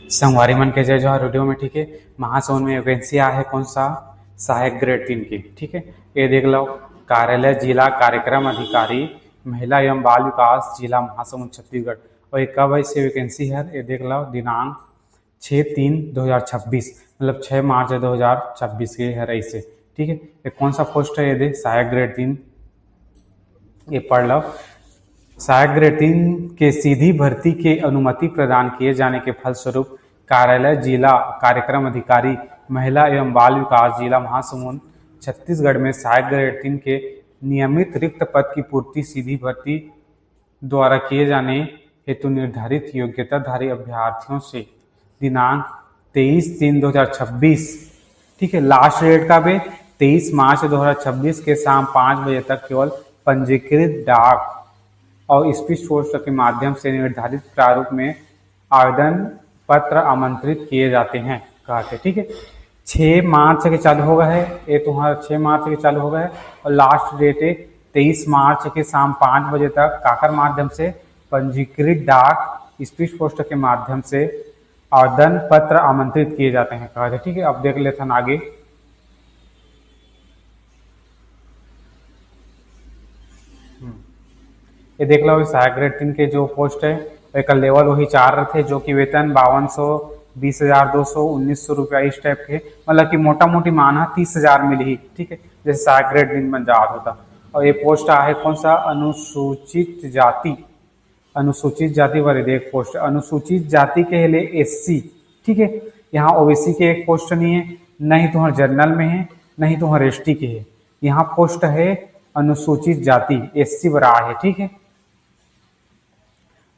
संगवारी मन के जय जोहार वीडियो में। ठीक है, महासमुंद में वैकेंसी आया है कौन सा, सहायक ग्रेड 3 की। ठीक है, ये देख लो, कार्यालय जिला कार्यक्रम अधिकारी महिला एवं बाल विकास जिला महासमुंद छत्तीसगढ़। और ये कब ऐसी वैकेंसी है, ये देख लो, दिनांक 6/3/2026, मतलब 6 मार्च 2026 के है ऐसे। ठीक है, ये कौन सा पोस्ट है, ये देख, सहायक ग्रेड 3, ये पढ़ लो। सहायक ग्रेड 3 के सीधी भर्ती के अनुमति प्रदान किए जाने के फलस्वरूप कार्यालय जिला कार्यक्रम अधिकारी महिला एवं बाल विकास जिला महासमुंद छत्तीसगढ़ में सहायक ग्रेड 3 के नियमित रिक्त पद की पूर्ति सीधी भर्ती द्वारा किए जाने हेतु निर्धारित योग्यताधारी अभ्यर्थियों से दिनांक 23/3/2026, ठीक है, लास्ट डेट का भी 23 मार्च 2026 के शाम 5 बजे तक केवल पंजीकृत डाक और स्पीच पोस्ट के माध्यम से निर्धारित प्रारूप में आवेदन पत्र आमंत्रित किए जाते हैं कहते। ठीक है, 6 मार्च के चालू होगा है, ये तुम्हारा 6 मार्च के चालू होगा है और लास्ट डेट है 23 मार्च के शाम 5 बजे तक काकर माध्यम से पंजीकृत डाक स्पीच पोस्ट के माध्यम से आवेदन पत्र आमंत्रित किए जाते हैं कहते। ठीक है, अब देख लेते हैं आगे। ये देख लो, सहायक ग्रेड 3 के जो पोस्ट है एक लेवल वही 4 थे, जो कि वेतन 5200, 20,200, 1900 रुपया इस टाइप के, मतलब कि मोटा मोटी माना 30,000 मिली ही। ठीक है, जैसे सहायक ग्रेड 3 बन जाता होता। और ये पोस्ट है कौन सा, अनुसूचित जाति, अनुसूचित जाति वाले देख पोस्ट, अनुसूचित जाति के लिए SC। ठीक है, यहाँ OBC के एक पोस्ट नहीं है, नहीं तुम्हारे जनरल में है, नहीं तुम्हारे ST के है, यहाँ पोस्ट है अनुसूचित जाति SC बरा है। ठीक है,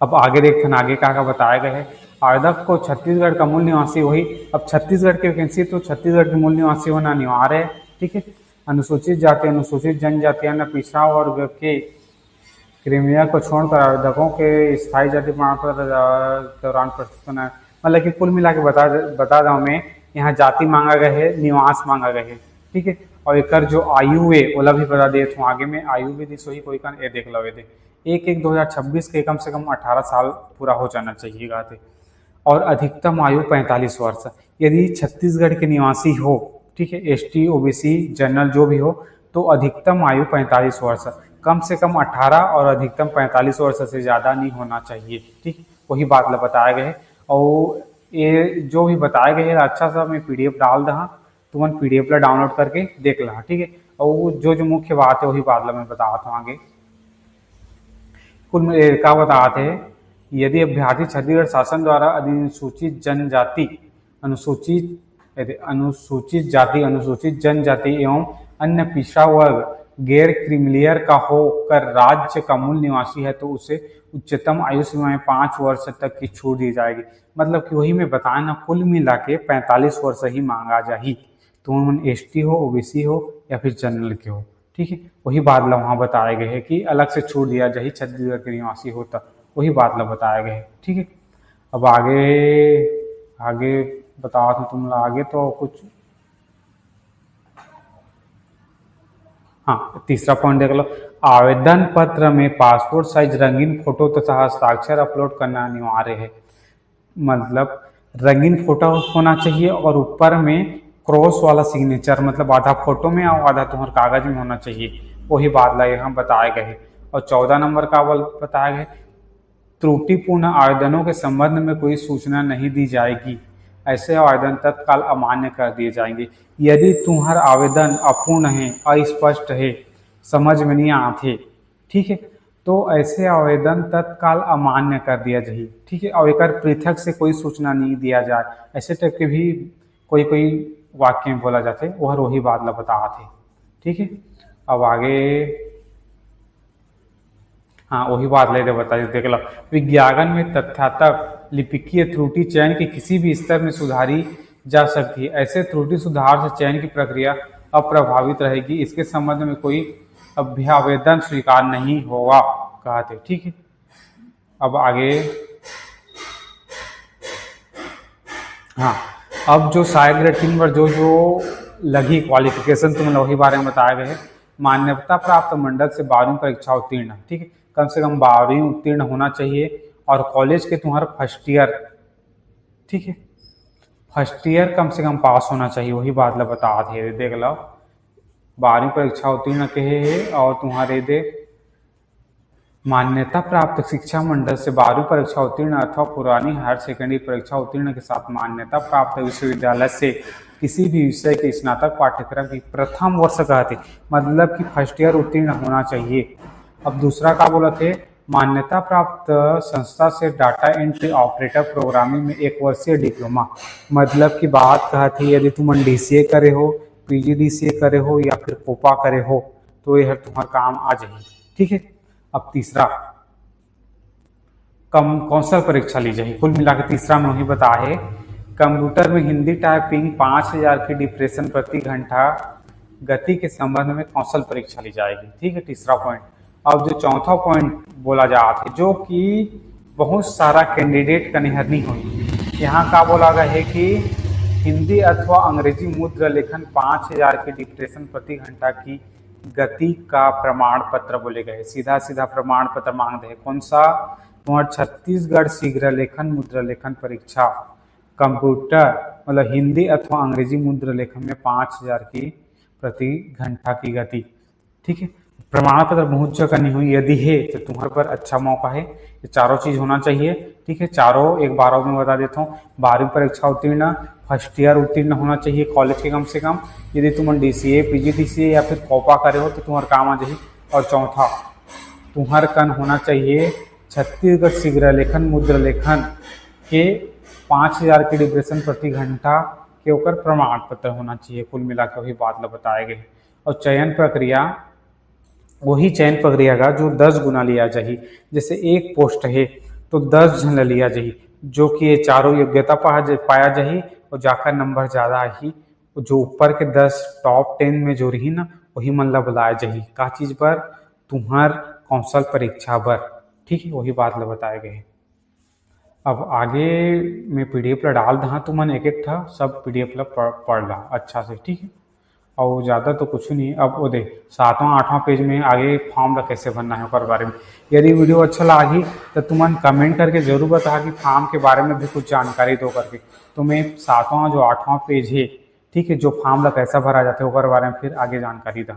अब आगे देखते हैं आगे क्या बताया गया है। आवेदक को छत्तीसगढ़ का मूल निवासी वही, अब छत्तीसगढ़ की वैकेंसी तो छत्तीसगढ़ के मूल निवासी होना अनिवार्य है। ठीक है, अनुसूचित जाति अनुसूचित जनजाति अन्य पिछड़ा वर्ग के क्रीमिया को छोड़कर आवेदकों के स्थायी जाति प्रमाण पत्र दौरान प्रस्तुत होना है। मतलब कि कुल मिला के बता दूँ मैं, यहाँ जाति मांगा गया है, निवास मांगा गया है। ठीक है, और एक जो आयु है ओला भी बता दे हूँ आगे में, आयु भी दिस वही कोई का ये देख लो, ये देख 1/1/2026 के कम से कम 18 साल पूरा हो जाना चाहिए गाते, और अधिकतम आयु 45 वर्ष यदि छत्तीसगढ़ के निवासी हो। ठीक है, ST OBC जनरल जो भी हो तो अधिकतम आयु 45 वर्ष, कम से कम 18 और अधिकतम 45 वर्ष से ज़्यादा नहीं होना चाहिए। ठीक, वही बात बताया गया है। और ये जो भी बताया गया है अच्छा सा मैं PDF डाल दहा, तुम PDF ला डाउनलोड करके देख ला। ठीक है, और जो मुख्य बात है वही बात ला मैं बताता हूँ आगे। कुल क्या बताते हैं, यदि अभ्यर्थी छत्तीसगढ़ शासन द्वारा अनुसूचित जनजाति अनुसूचित जाति अनुसूचित जनजाति एवं अन्य पिछड़ा वर्ग गैर क्रीमिलियर का होकर राज्य का मूल निवासी है तो उसे उच्चतम आयु सीमा में 5 वर्ष तक की छूट दी जाएगी। मतलब कि वही मैं बताया ना, कुल मिला के 45 वर्ष ही मांगा जाही, तुम ST हो, OBC हो या फिर जनरल के हो। ठीक है, वही बात ला वहाँ बताए गए हैं कि अलग से छूट दिया जाए छत्तीसगढ़ के निवासी होता, वही बात ला बताया गया है। ठीक है, अब आगे बताओ तो तुम आगे तो कुछ, हाँ, तीसरा पॉइंट देख लो, आवेदन पत्र में पासपोर्ट साइज रंगीन फोटो तथा हस्ताक्षर अपलोड करना अनिवार्य है। मतलब रंगीन फोटो होना चाहिए और ऊपर में क्रॉस वाला सिग्नेचर, मतलब आधा फोटो में और आधा तुम्हारे कागज में होना चाहिए, वही बात ला यहाँ बताए गए हैं। और 14 नंबर का बताया गया, त्रुटिपूर्ण आवेदनों के संबंध में कोई सूचना नहीं दी जाएगी, ऐसे आवेदन तत्काल अमान्य कर दिए जाएंगे। यदि तुम्हारा आवेदन अपूर्ण है, अस्पष्ट है, समझ में नहीं आते, ठीक है, तो ऐसे आवेदन तत्काल अमान्य कर दिया जाए। ठीक है, और एक पृथक से कोई सूचना नहीं दिया जाए, ऐसे टाइप के भी कोई वाक्य में बोला जाते, वही बात ला बताते। ठीक है, अब आगे, हाँ, वही बात ले बता देख लो, विज्ञापन में तथ्यात्मक लिपिकीय त्रुटि चयन के किसी भी स्तर में सुधारी जा सकती है। ऐसे त्रुटि सुधार से चयन की प्रक्रिया अप्रभावित रहेगी, इसके संबंध में कोई अभ्यावेदन स्वीकार नहीं होगा कहते। ठीक है, अब आगे, हाँ, अब जो सहायक ग्रेड 3 पर जो लगी क्वालिफिकेशन तुम वही बारे में बताया गया है। मान्यता प्राप्त मंडल से 12वीं परीक्षा उत्तीर्ण। ठीक है, कम से कम 12वीं उत्तीर्ण होना चाहिए और कॉलेज के तुम्हारा फर्स्ट ईयर ठीक है। फर्स्ट ईयर कम से कम पास होना चाहिए, वही बात ला बता थे। देख लो 12वीं परीक्षा उत्तीर्ण कहे है और तुम्हारे दे मान्यता प्राप्त शिक्षा मंडल से 12वीं परीक्षा उत्तीर्ण अथवा पुरानी हायर सेकेंडरी परीक्षा उत्तीर्ण के साथ मान्यता प्राप्त विश्वविद्यालय से किसी भी विषय के स्नातक पाठ्यक्रम की प्रथम वर्ष का थे, मतलब कि फर्स्ट ईयर उत्तीर्ण होना चाहिए। अब दूसरा का बोला थे, मान्यता प्राप्त संस्था से डाटा एंट्री ऑपरेटर प्रोग्रामिंग में 1 वर्षीय डिप्लोमा, मतलब की बात कहा थी यदि तुम DCA करे हो, PGDCA करे हो या फिर कोपा करे हो तो यह तुम्हारा काम आ जाए, ठीक है। अब तीसरा कौशल परीक्षा ली जाएगी। कुल मिलाकर तीसरा में वही बता है, कंप्यूटर में हिंदी टाइपिंग 5000 की डिप्रेशन प्रति घंटा गति के संबंध में कौशल परीक्षा ली जाएगी, ठीक है। तीसरा पॉइंट। अब जो चौथा पॉइंट बोला जाता है, जो कि बहुत सारा कैंडिडेट का निहरनी हुई, यहाँ का बोला गया है कि हिंदी अथवा अंग्रेजी मुद्रा लेखन 5000 की डिप्रेशन प्रति घंटा की गति का प्रमाण पत्र बोले गए। सीधा सीधा प्रमाण पत्र मांग रहे, कौन सा? तुम्हारा छत्तीसगढ़ शीघ्र लेखन मुद्रा लेखन परीक्षा कंप्यूटर, मतलब हिंदी अथवा अंग्रेजी मुद्रा लेखन में 5000 की प्रति घंटा की गति, ठीक है। प्रमाण पत्र बहुत जगह नहीं हुई, यदि है तो तुम्हारे पर अच्छा मौका है। ये चारों चीज होना चाहिए, ठीक है। चारों एक बार में बता देता हूँ। 12वीं परीक्षा उत्तीर्ण, फर्स्ट ईयर उत्तीर्ण होना चाहिए कॉलेज के कम से कम। यदि तुम DCA PGDCA या फिर कोपा करे हो तो तुम्हारा काम आ जाए। और चौथा, तुम्हार कन होना चाहिए छत्तीसगढ़ शीघ्र लेखन मुद्रा लेखन के 5000 की डिप्रेशन प्रति घंटा के ऊपर प्रमाण पत्र होना चाहिए। कुल मिलाकर वही बात बताए गए। और चयन प्रक्रिया, वही चयन प्रक्रिया का जो 10 गुना लिया जाए। जैसे एक पोस्ट है तो 10 जन लिया जाए, जो कि ये चारों योग्यता पाया जाए और जाकर नंबर ज़्यादा ही जो ऊपर के 10 टॉप 10 में जो रही ना वही मन ला बुलाया जाए। का चीज़ पर? तुम्हार कौशल परीक्षा पर, ठीक है। वही बात ला बताए गए। अब आगे मैं PDF ला डाल दहा, तुमन एक एक था सब PDF ला पढ़ ला अच्छा से, ठीक है। और ज़्यादा तो कुछ नहीं। अब वो दे 7वां 8वां पेज में आगे फॉर्म ला कैसे भरना है उसके बारे में। यदि वीडियो अच्छा लगी तो तुमन कमेंट करके जरूर बता कि फॉर्म के बारे में भी कुछ जानकारी दो करके। तो मैं 7वां जो 8वां पेज है, ठीक है, जो फॉर्म ला कैसा भरा जाता है उसके बारे में फिर आगे जानकारी दूँ।